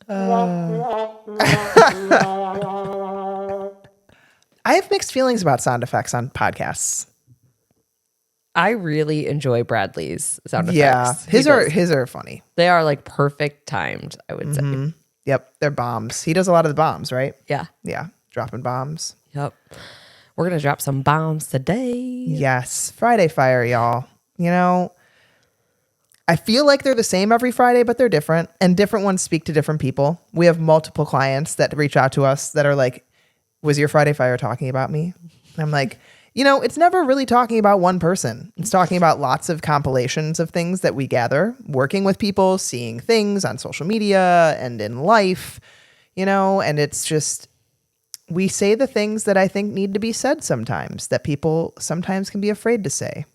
I have mixed feelings about sound effects on podcasts. I really enjoy Bradley's sound Yeah, effects. his are funny. They are like perfect timed, I would say. Yep, they're bombs. He does a lot of the bombs, right? Yeah. Yeah, dropping bombs. Yep. We're going to drop some bombs today. Yes, Friday Fire, y'all. You know, I feel like they're the same every Friday, but they're different, and different ones speak to different people. We have multiple clients that reach out to us that are like, was your Friday Fire talking about me? And I'm like, it's never really talking about one person. It's talking about lots of compilations of things that we gather, working with people, seeing things on social media and in life, and it's just, we say the things that I think need to be said sometimes, that people sometimes can be afraid to say.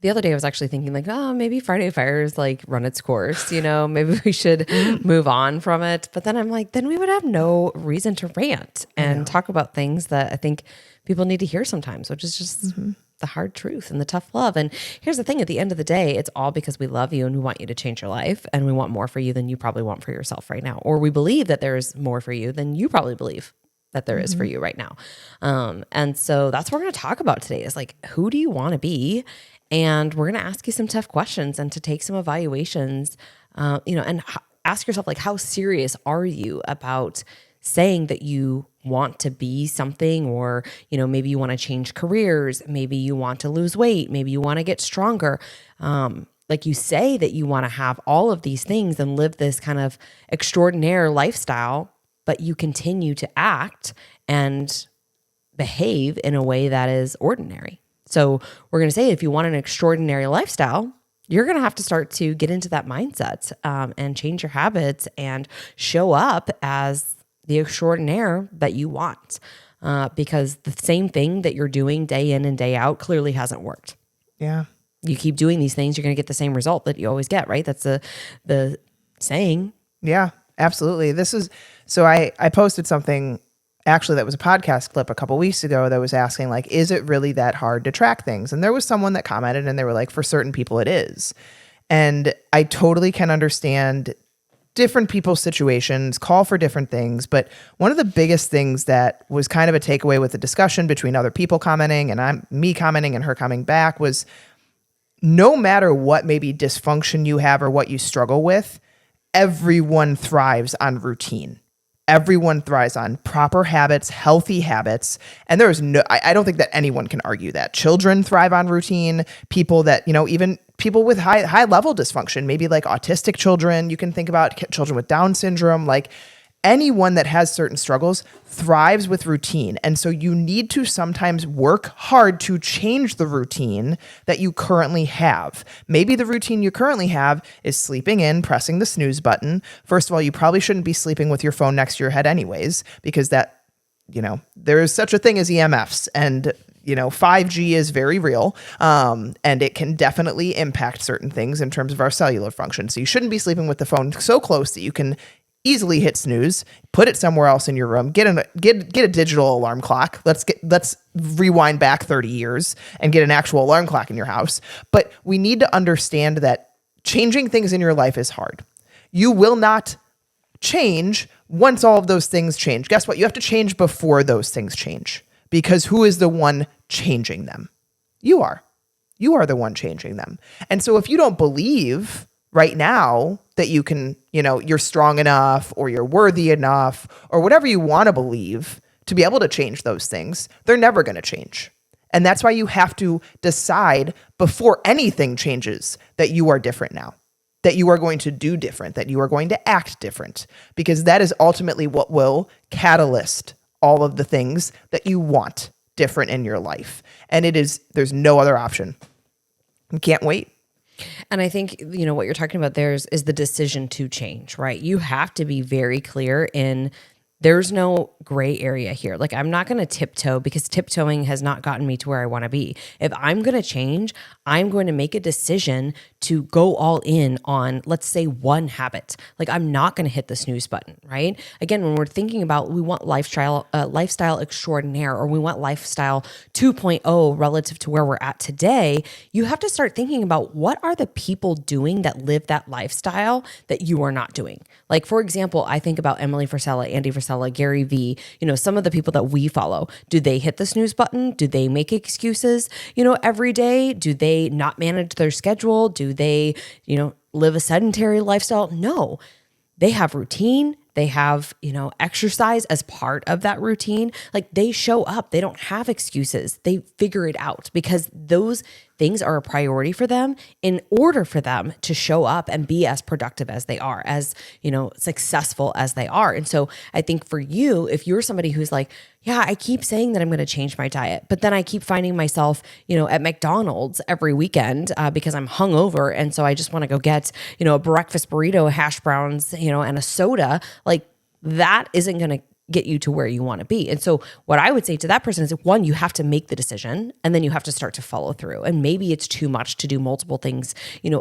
The other day I was actually thinking like, oh, maybe Friday Fire's like run its course, maybe we should move on from it. But then I'm like, then we would have no reason to rant and talk about things that I think people need to hear sometimes, which is just the hard truth and the tough love. And here's the thing, at the end of the day, it's all because we love you and we want you to change your life, and we want more for you than you probably want for yourself right now. Or we believe that there's more for you than you probably believe that there is for you right now. And so that's what we're going to talk about today is like, who do you want to be? And we're going to ask you some tough questions and to take some evaluations, and ask yourself, like, how serious are you about saying that you want to be something, or, maybe you want to change careers. Maybe you want to lose weight. Maybe you want to get stronger. Like you say that you want to have all of these things and live this kind of extraordinary lifestyle, but you continue to act and behave in a way that is ordinary. So we're going to say, if you want an extraordinary lifestyle, you're going to have to start to get into that mindset and change your habits and show up as the extraordinaire that you want. Because the same thing that you're doing day in and day out clearly hasn't worked. Yeah. You keep doing these things, you're going to get the same result that you always get, right? That's the saying. Yeah, absolutely. So I posted something. Actually, that was a podcast clip a couple weeks ago that was asking, like, is it really that hard to track things? And there was someone that commented and they were like, for certain people, it is. And I totally can understand different people's situations, call for different things. But one of the biggest things that was kind of a takeaway with the discussion between other people commenting and me commenting and her coming back was, no matter what maybe dysfunction you have or what you struggle with, everyone thrives on routine. Everyone thrives on proper habits, healthy habits. And I don't think that anyone can argue that. Children thrive on routine. People that, even people with high level dysfunction, maybe like autistic children, you can think about children with Down syndrome, like anyone that has certain struggles thrives with routine. And so you need to sometimes work hard to change the routine that you currently have. Maybe the routine you currently have is sleeping in, pressing the snooze button. First of all, you probably shouldn't be sleeping with your phone next to your head anyways, because that, there is such a thing as EMFs, and 5G is very real, and it can definitely impact certain things in terms of our cellular function. So you shouldn't be sleeping with the phone so close that you can easily hit snooze, put it somewhere else in your room, get a digital alarm clock. Let's rewind back 30 years and get an actual alarm clock in your house. But we need to understand that changing things in your life is hard. You will not change once all of those things change. Guess what? You have to change before those things change, because who is the one changing them? You are. You are the one changing them. And so if you don't believe right now that you can, you're strong enough or you're worthy enough or whatever you want to believe to be able to change those things, they're never going to change. And that's why you have to decide before anything changes that you are different now, that you are going to do different, that you are going to act different, because that is ultimately what will catalyst all of the things that you want different in your life. And there's no other option. You can't wait. And I think, what you're talking about there is the decision to change, right? You have to be very clear there's no gray area here. Like, I'm not going to tiptoe, because tiptoeing has not gotten me to where I want to be. If I'm going to change, I'm going to make a decision to go all in on, let's say, one habit. Like, I'm not going to hit the snooze button, right? Again, when we're thinking about, we want lifestyle extraordinaire, or we want lifestyle 2.0 relative to where we're at today, you have to start thinking about what are the people doing that live that lifestyle that you are not doing. Like, for example, I think about Emily Frisella, Andy Frisella, Gary Vee, some of the people that we follow. Do they hit the snooze button? Do they make excuses, every day? Do they not manage their schedule? Do they, live a sedentary lifestyle? No. They have routine. They have, exercise as part of that routine. Like, they show up. They don't have excuses. They figure it out because those things are a priority for them in order for them to show up and be as productive as they are, as, successful as they are. And so I think for you, if you're somebody who's like, yeah, I keep saying that I'm going to change my diet, but then I keep finding myself, at McDonald's every weekend because I'm hungover. And so I just want to go get, a breakfast burrito, hash browns, and a soda. Like, that isn't going to get you to where you want to be. And so what I would say to that person is, one, you have to make the decision and then you have to start to follow through. And maybe it's too much to do multiple things,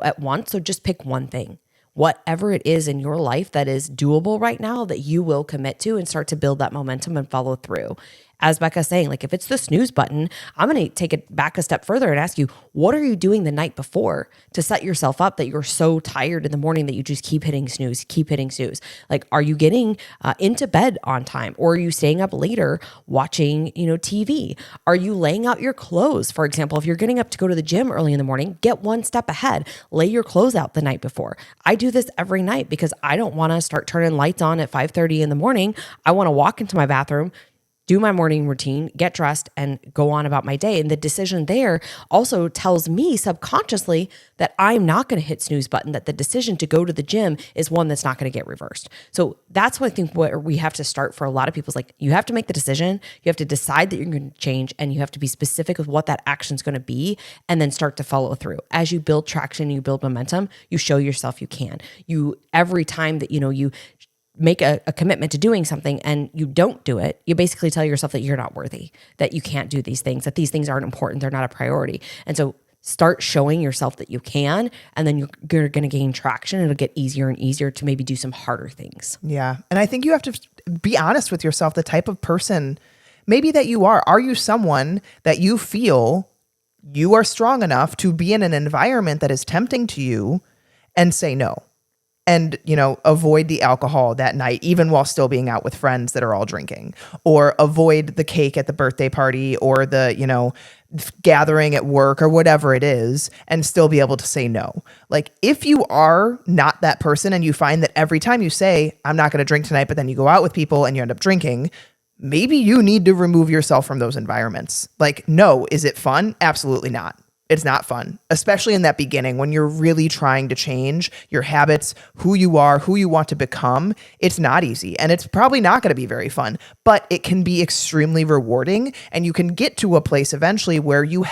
at once. So just pick one thing. Whatever it is in your life that is doable right now that you will commit to and start to build that momentum and follow through. As Becca's saying, like, if it's the snooze button, I'm going to take it back a step further and ask you, what are you doing the night before to set yourself up that you're so tired in the morning that you just keep hitting snooze? Like, are you getting into bed on time, or are you staying up later watching, TV? Are you laying out your clothes? For example, if you're getting up to go to the gym early in the morning, get one step ahead, lay your clothes out the night before. I do this every night because I don't want to start turning lights on at 5:30 in the morning. I want to walk into my bathroom, do my morning routine, get dressed, and go on about my day. And the decision there also tells me subconsciously that I'm not going to hit snooze button, that the decision to go to the gym is one that's not going to get reversed. So that's what I think what we have to start for a lot of people is, like, you have to make the decision, you have to decide that you're going to change, and you have to be specific with what that action is going to be, and then start to follow through. As you build traction, you build momentum, you show yourself you can. Every time that, you make a commitment to doing something and you don't do it, you basically tell yourself that you're not worthy, that you can't do these things, that these things aren't important, they're not a priority. And so start showing yourself that you can, and then you're going to gain traction. It'll get easier and easier to maybe do some harder things. Yeah. And I think you have to be honest with yourself, the type of person maybe that you are. Are you someone that you feel you are strong enough to be in an environment that is tempting to you and say no? And, avoid the alcohol that night, even while still being out with friends that are all drinking, or avoid the cake at the birthday party, or the, gathering at work, or whatever it is, and still be able to say no. Like, if you are not that person and you find that every time you say, I'm not going to drink tonight, but then you go out with people and you end up drinking, maybe you need to remove yourself from those environments. Like, no, is it fun? Absolutely not. It's not fun, especially in that beginning when you're really trying to change your habits, who you are, who you want to become. It's not easy, and it's probably not going to be very fun, but it can be extremely rewarding, and you can get to a place eventually where you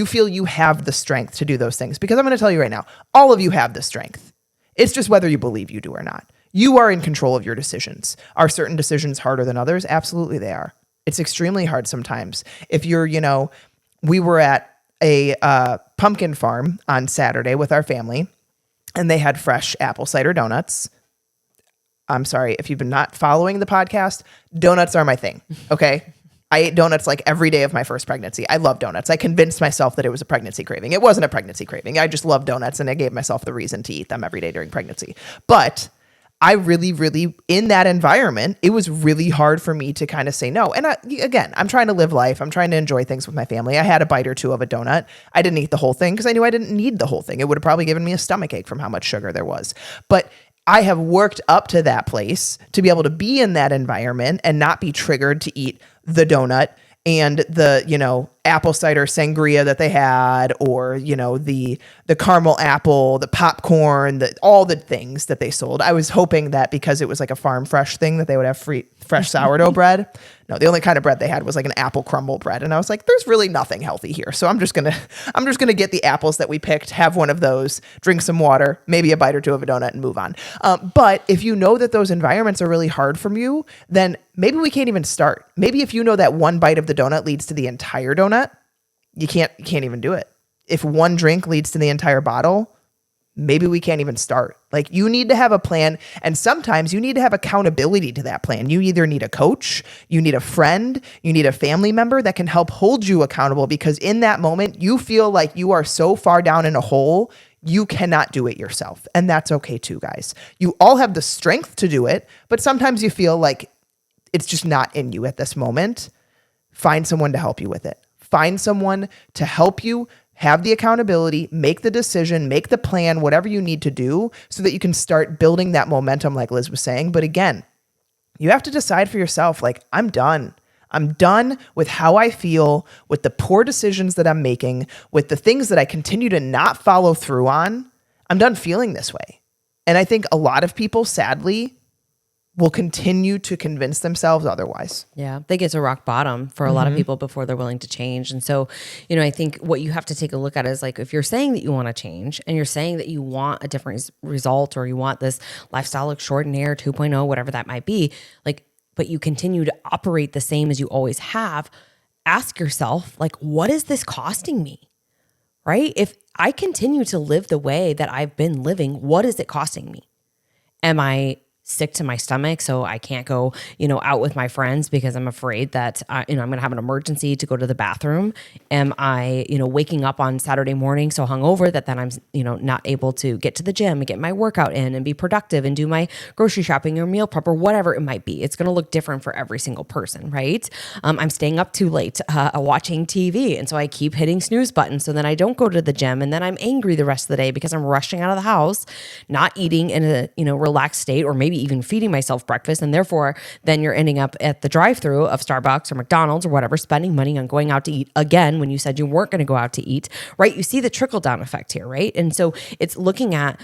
feel you have the strength to do those things. Because I'm going to tell you right now, all of you have the strength. It's just whether you believe you do or not. You are in control of your decisions. Are certain decisions harder than others? Absolutely they are. It's extremely hard sometimes. If you're, we were at a pumpkin farm on Saturday with our family, and they had fresh apple cider donuts. I'm sorry, if you've been not following the podcast, donuts are my thing, okay? I ate donuts like every day of my first pregnancy. I love donuts. I convinced myself that it was a pregnancy craving. It wasn't a pregnancy craving. I just love donuts, and I gave myself the reason to eat them every day during pregnancy. But I really, really, in that environment, it was really hard for me to kind of say no. And again, I'm trying to live life. I'm trying to enjoy things with my family. I had a bite or two of a donut. I didn't eat the whole thing because I knew I didn't need the whole thing. It would have probably given me a stomach ache from how much sugar there was. But I have worked up to that place to be able to be in that environment and not be triggered to eat the donut and the, apple cider sangria that they had, or, the caramel apple, the popcorn, all the things that they sold. I was hoping that because it was like a farm fresh thing that they would have fresh sourdough bread. No, the only kind of bread they had was like an apple crumble bread. And I was like, there's really nothing healthy here. So I'm just going to get the apples that we picked, have one of those, drink some water, maybe a bite or two of a donut, and move on. But if you know that those environments are really hard for you, then maybe we can't even start. Maybe if you know that one bite of the donut leads to the entire donut, you can't even do it. If one drink leads to the entire bottle, maybe we can't even start. Like, you need to have a plan. And sometimes you need to have accountability to that plan. You either need a coach, you need a friend, you need a family member that can help hold you accountable, because in that moment you feel like you are so far down in a hole, you cannot do it yourself. And that's okay too, guys. You all have the strength to do it, but sometimes you feel like it's just not in you at this moment. Find someone to help you with it. Find someone to help you have the accountability, make the decision, make the plan, whatever you need to do so that you can start building that momentum like Liz was saying. But again, you have to decide for yourself, like, I'm done. I'm done with how I feel, with the poor decisions that I'm making, with the things that I continue to not follow through on. I'm done feeling this way. And I think a lot of people, sadly, will continue to convince themselves otherwise. Yeah, they get to rock bottom for a lot of people before they're willing to change. And so, I think what you have to take a look at is, like, if you're saying that you want to change and you're saying that you want a different result, or you want this lifestyle extraordinaire 2.0, whatever that might be, like, but you continue to operate the same as you always have, ask yourself, like, what is this costing me? Right? If I continue to live the way that I've been living, what is it costing me? Am I sick to my stomach, so I can't go, out with my friends because I'm afraid that, I'm going to have an emergency to go to the bathroom? Am I, waking up on Saturday morning so hungover that then I'm, not able to get to the gym and get my workout in and be productive and do my grocery shopping or meal prep or whatever it might be? It's going to look different for every single person, right? I'm staying up too late watching TV, and so I keep hitting snooze buttons, so then I don't go to the gym, and then I'm angry the rest of the day because I'm rushing out of the house, not eating in a, relaxed state, or maybe even feeding myself breakfast. And therefore, then you're ending up at the drive-thru of Starbucks or McDonald's or whatever, spending money on going out to eat again when you said you weren't going to go out to eat, right? You see the trickle-down effect here, right? And so it's looking at,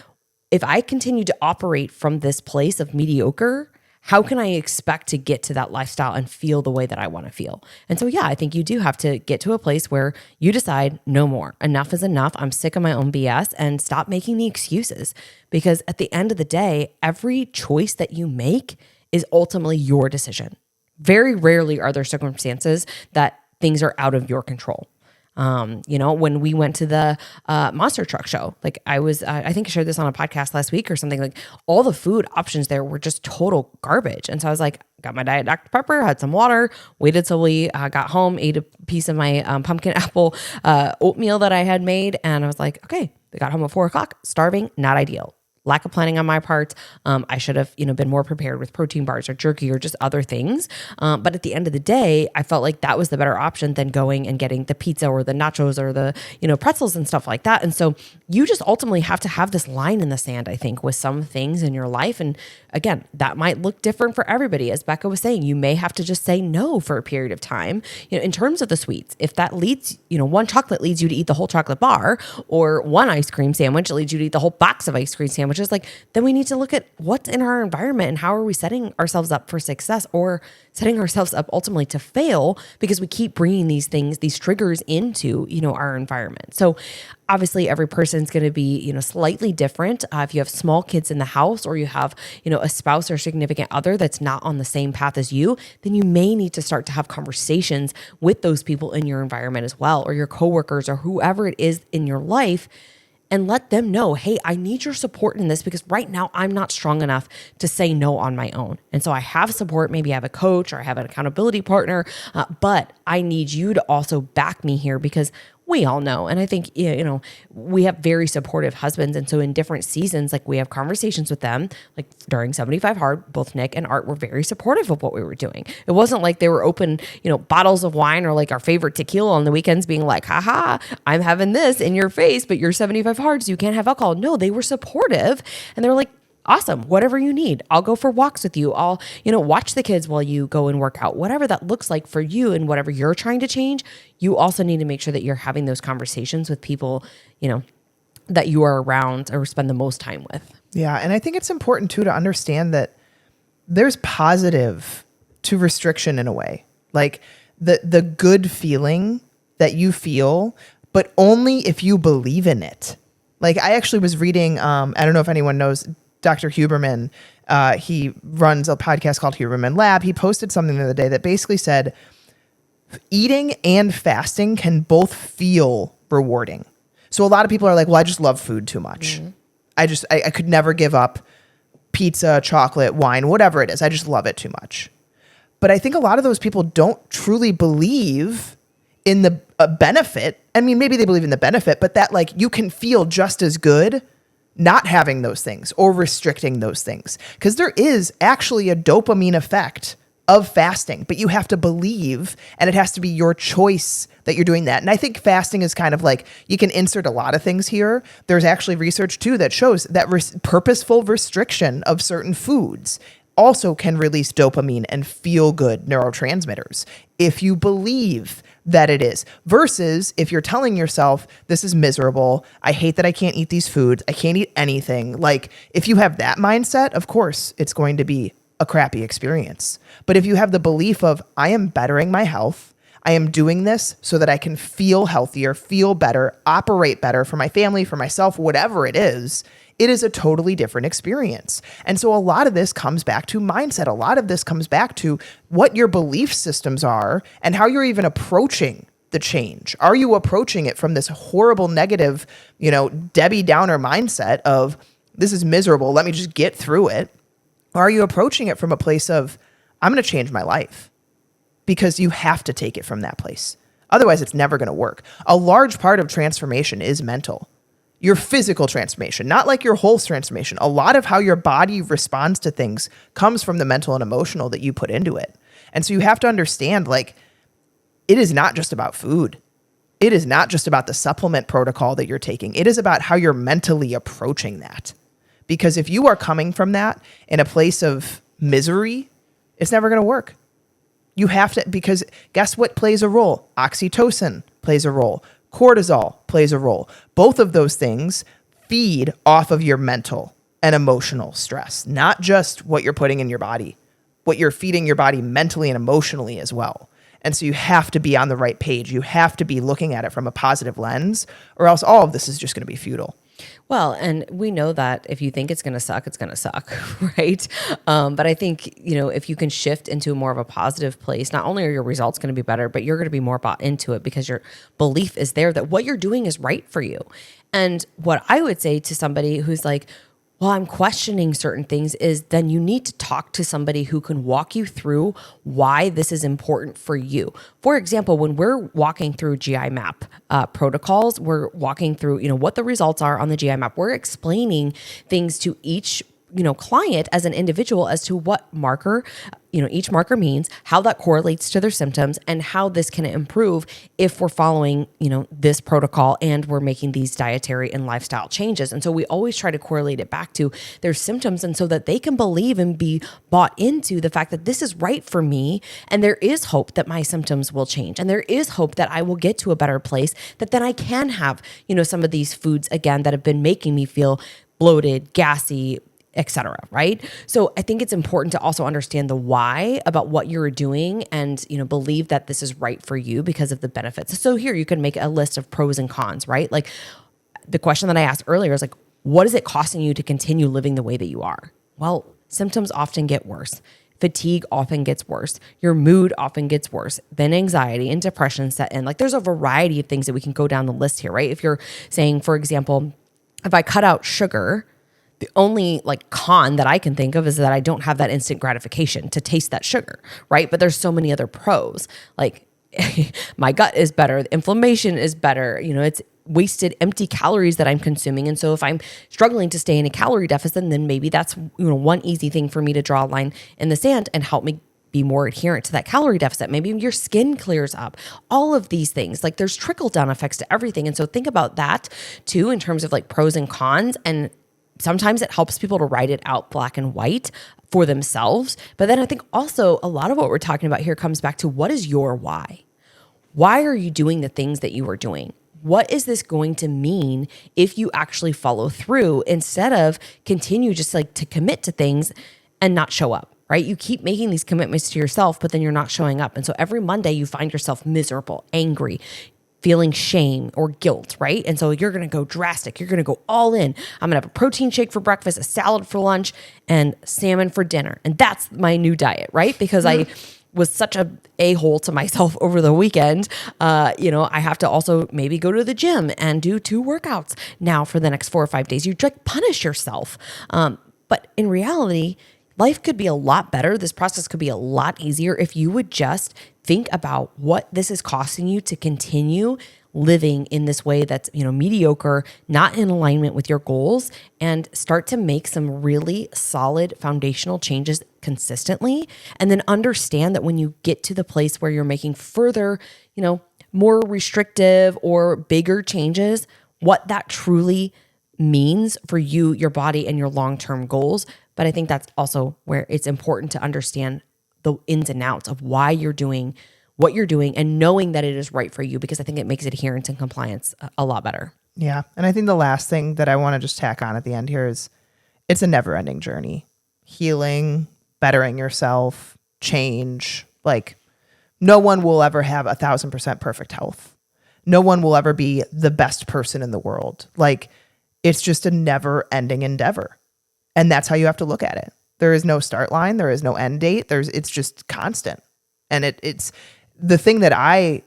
if I continue to operate from this place of mediocre, how can I expect to get to that lifestyle and feel the way that I want to feel? And so, yeah, I think you do have to get to a place where you decide no more. Enough is enough. I'm sick of my own BS, and stop making the excuses. Because at the end of the day, every choice that you make is ultimately your decision. Very rarely are there circumstances that things are out of your control. When we went to the monster truck show, like I think I shared this on a podcast last week or something, like all the food options there were just total garbage. And so I was like, got my Diet Dr. Pepper, had some water, waited till we got home, ate a piece of my pumpkin apple oatmeal that I had made. And I was like, okay, we got home at 4:00, starving, not ideal. Lack of planning on my part. I should have, been more prepared with protein bars or jerky or just other things. But at the end of the day, I felt like that was the better option than going and getting the pizza or the nachos or the, pretzels and stuff like that. And so you just ultimately have to have this line in the sand, I think, with some things in your life. And again, that might look different for everybody. As Becca was saying, you may have to just say no for a period of time. In terms of the sweets, if that leads, one chocolate leads you to eat the whole chocolate bar, or one ice cream sandwich leads you to eat the whole box of ice cream sandwiches, like, then we need to look at what's in our environment and how are we setting ourselves up for success, or setting ourselves up ultimately to fail, because we keep bringing these things, these triggers into, our environment. So obviously every person's going to be, slightly different. If you have small kids in the house, or you have, a spouse or significant other that's not on the same path as you, then you may need to start to have conversations with those people in your environment as well, or your coworkers, or whoever it is in your life, and let them know, hey, I need your support in this, because right now I'm not strong enough to say no on my own. And so I have support. Maybe I have a coach, or I have an accountability partner, but I need you to also back me here, because we all know. And I think, we have very supportive husbands. And so in different seasons, like, we have conversations with them, like during 75 Hard, both Nick and Art were very supportive of what we were doing. It wasn't like they were open, bottles of wine, or like our favorite tequila on the weekends being like, haha, I'm having this in your face, but you're 75 Hard, so you can't have alcohol. No, they were supportive. And they were like, awesome, whatever you need. I'll go for walks with you. I'll, watch the kids while you go and work out. Whatever that looks like for you and whatever you're trying to change, you also need to make sure that you're having those conversations with people, that you are around or spend the most time with. Yeah. And I think it's important too to understand that there's positive to restriction in a way. Like the good feeling that you feel, but only if you believe in it. Like, I actually was reading, I don't know if anyone knows Dr. Huberman. He runs a podcast called Huberman Lab. He posted something the other day that basically said eating and fasting can both feel rewarding. So a lot of people are like, well, I just love food too much. Mm-hmm. I could never give up pizza, chocolate, wine, whatever it is. I just love it too much. But I think a lot of those people don't truly believe in the benefit. I mean, maybe they believe in the benefit, but that like you can feel just as good not having those things or restricting those things. Because there is actually a dopamine effect of fasting, but you have to believe, and it has to be your choice that you're doing that. And I think fasting is kind of like, you can insert a lot of things here. There's actually research too that shows that purposeful restriction of certain foods also can release dopamine and feel good neurotransmitters if you believe that it is, versus if you're telling yourself, this is miserable, I hate that I can't eat these foods, I can't eat anything. Like if you have that mindset, of course it's going to be a crappy experience. But if you have the belief of, I am bettering my health, I am doing this so that I can feel healthier, feel better, operate better for my family, for myself, whatever it is a totally different experience. And so a lot of this comes back to mindset. A lot of this comes back to what your belief systems are and how you're even approaching the change. Are you approaching it from this horrible, negative, Debbie Downer mindset of, this is miserable, let me just get through it? Or are you approaching it from a place of, I'm going to change my life? Because you have to take it from that place. Otherwise, it's never going to work. A large part of transformation is mental. Your physical transformation, not like your whole transformation. A lot of how your body responds to things comes from the mental and emotional that you put into it. And so you have to understand, like, it is not just about food. It is not just about the supplement protocol that you're taking. It is about how you're mentally approaching that. Because if you are coming from that in a place of misery, it's never going to work. You have to, because guess what plays a role? Oxytocin plays a role. Cortisol plays a role. Both of those things feed off of your mental and emotional stress, not just what you're putting in your body, what you're feeding your body mentally and emotionally as well. And so you have to be on the right page. You have to be looking at it from a positive lens, or else all of this is just going to be futile. Well, and we know that if you think it's going to suck, it's going to suck, right? But I think, if you can shift into more of a positive place, not only are your results going to be better, but you're going to be more bought into it because your belief is there that what you're doing is right for you. And what I would say to somebody who's like, well, I'm questioning certain things, is then you need to talk to somebody who can walk you through why this is important for you. For example, when we're walking through GI map protocols, we're walking through, what the results are on the GI map. We're explaining things to each client as an individual as to what marker, each marker means, how that correlates to their symptoms, and how this can improve if we're following, this protocol and we're making these dietary and lifestyle changes. And so we always try to correlate it back to their symptoms, and so that they can believe and be bought into the fact that this is right for me. And there is hope that my symptoms will change. And there is hope that I will get to a better place, that then I can have, some of these foods again that have been making me feel bloated, gassy, etc. Right? So I think it's important to also understand the why about what you're doing and, believe that this is right for you because of the benefits. So here you can make a list of pros and cons, right? Like the question that I asked earlier is like, what is it costing you to continue living the way that you are? Well, symptoms often get worse. Fatigue often gets worse. Your mood often gets worse. Then anxiety and depression set in. Like there's a variety of things that we can go down the list here, right? If you're saying, for example, if I cut out sugar, the only con that I can think of is that I don't have that instant gratification to taste that sugar, right? But there's so many other pros. Like my gut is better, the inflammation is better, it's wasted empty calories that I'm consuming. And so if I'm struggling to stay in a calorie deficit, then maybe that's one easy thing for me to draw a line in the sand and help me be more adherent to that calorie deficit. Maybe your skin clears up. All of these things, like there's trickle down effects to everything. And so think about that too in terms of pros and cons. And sometimes it helps people to write it out black and white for themselves. But then I think also a lot of what we're talking about here comes back to, what is your why? Why are you doing the things that you are doing? What is this going to mean if you actually follow through instead of continue just to commit to things and not show up, right? You keep making these commitments to yourself, but then you're not showing up. And so every Monday you find yourself miserable, angry, feeling shame or guilt, right? And so you're going to go drastic. You're going to go all in. I'm going to have a protein shake for breakfast, a salad for lunch, and salmon for dinner. And that's my new diet, right? Because I was such a a-hole to myself over the weekend. I have to also maybe go to the gym and do 2 workouts now for the next 4 or 5 days. You like punish yourself. But in reality, life could be a lot better. This process could be a lot easier if you would just think about what this is costing you to continue living in this way that's, mediocre, not in alignment with your goals, and start to make some really solid foundational changes consistently. And then understand that when you get to the place where you're making further, more restrictive or bigger changes, what that truly means for you, your body, and your long-term goals. But I think that's also where it's important to understand the ins and outs of why you're doing what you're doing and knowing that it is right for you, because I think it makes adherence and compliance a lot better. Yeah. And I think the last thing that I want to just tack on at the end here is it's a never ending journey. Healing, bettering yourself, change. Like, no one will ever have 1,000% perfect health. No one will ever be the best person in the world. Like, it's just a never ending endeavor. And that's how you have to look at it. There is no start line. There is no end date. It's just constant. And it's the thing that I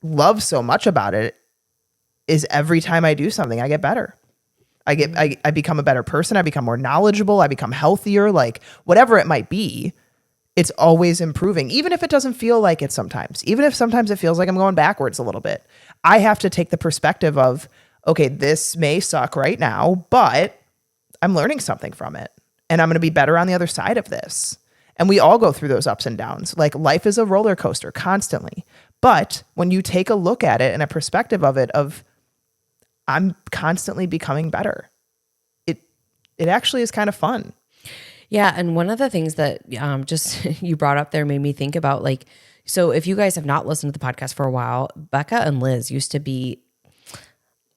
love so much about it is every time I do something, I get better. I become a better person. I become more knowledgeable. I become healthier, like whatever it might be. It's always improving, even if it doesn't feel like it sometimes, even if sometimes it feels like I'm going backwards a little bit. I have to take the perspective of, okay, this may suck right now, but I'm learning something from it and I'm going to be better on the other side of this. And we all go through those ups and downs. Like, life is a roller coaster constantly. But when you take a look at it and a perspective of it, of I'm constantly becoming better, it actually is kind of fun. Yeah. And one of the things that just you brought up there made me think about, like, so if you guys have not listened to the podcast for a while, Becca and Liz used to be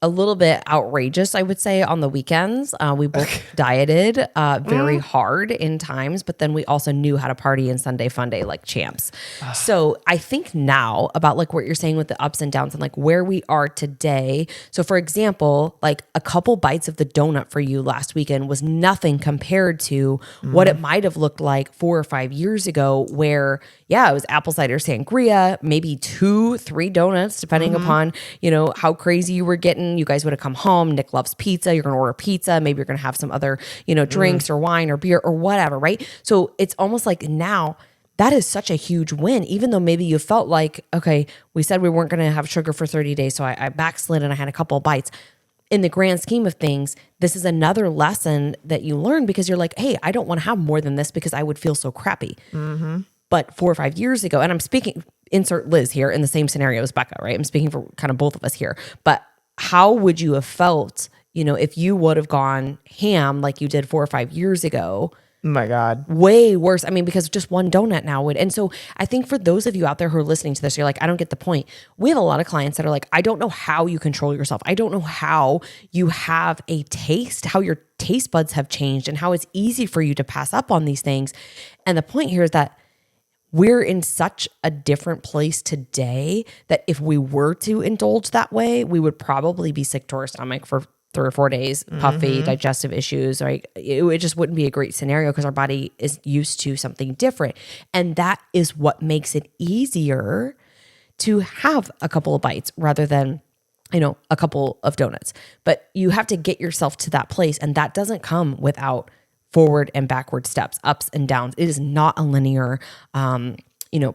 a little bit outrageous, I would say, on the weekends. We both dieted very hard in times, but then we also knew how to party in Sunday fun day like champs. So I think now about like what you're saying with the ups and downs and like where we are today. So for example, like a couple bites of the donut for you last weekend was nothing compared to what it might have looked like 4 or 5 years ago, where it was apple cider sangria, maybe 2-3 donuts, depending upon, how crazy you were getting. You guys would have come home. Nick loves pizza. You're going to order pizza. Maybe you're going to have some other, drinks or wine or beer or whatever, right? So it's almost like now that is such a huge win, even though maybe you felt like, okay, we said we weren't going to have sugar for 30 days. So I backslid and I had a couple of bites. In the grand scheme of things, this is another lesson that you learn, because you're like, hey, I don't want to have more than this because I would feel so crappy. But 4 or 5 years ago, and I'm speaking, insert Liz here in the same scenario as Becca, right? I'm speaking for kind of both of us here. But how would you have felt, if you would have gone ham like you did 4 or 5 years ago? Oh my God. Way worse. I mean, because just one donut now would. And so I think for those of you out there who are listening to this, you're like, I don't get the point. We have a lot of clients that are like, I don't know how you control yourself. I don't know how you have a taste, how your taste buds have changed and how it's easy for you to pass up on these things. And the point here is that we're in such a different place today that if we were to indulge that way, we would probably be sick to our stomach for 3 or 4 days, puffy, digestive issues, right? It just wouldn't be a great scenario because our body is used to something different. And that is what makes it easier to have a couple of bites rather than, a couple of donuts. But you have to get yourself to that place. And that doesn't come without forward and backward steps, ups and downs. It is not a linear,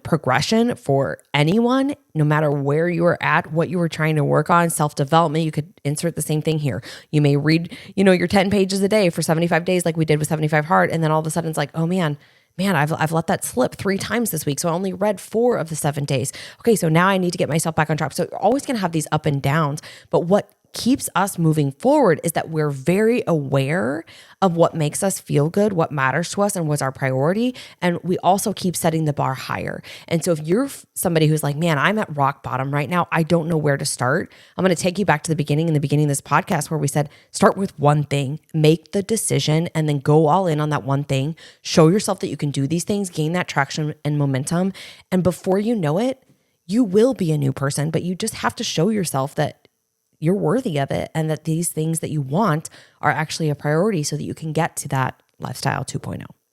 progression for anyone, no matter where you are at, what you were trying to work on, self-development. You could insert the same thing here. You may read, your 10 pages a day for 75 days, like we did with 75 Hard. And then all of a sudden it's like, oh man, I've let that slip 3 times this week. So I only read 4 of the 7 days. Okay. So now I need to get myself back on track. So you're always going to have these up and downs, but what keeps us moving forward is that we're very aware of what makes us feel good, what matters to us, and what's our priority. And we also keep setting the bar higher. And so if you're somebody who's like, man, I'm at rock bottom right now, I don't know where to start, I'm going to take you back to the beginning, in the beginning of this podcast, where we said, start with one thing, make the decision, and then go all in on that one thing. Show yourself that you can do these things, gain that traction and momentum. And before you know it, you will be a new person, but you just have to show yourself that you're worthy of it and that these things that you want are actually a priority so that you can get to that lifestyle 2.0.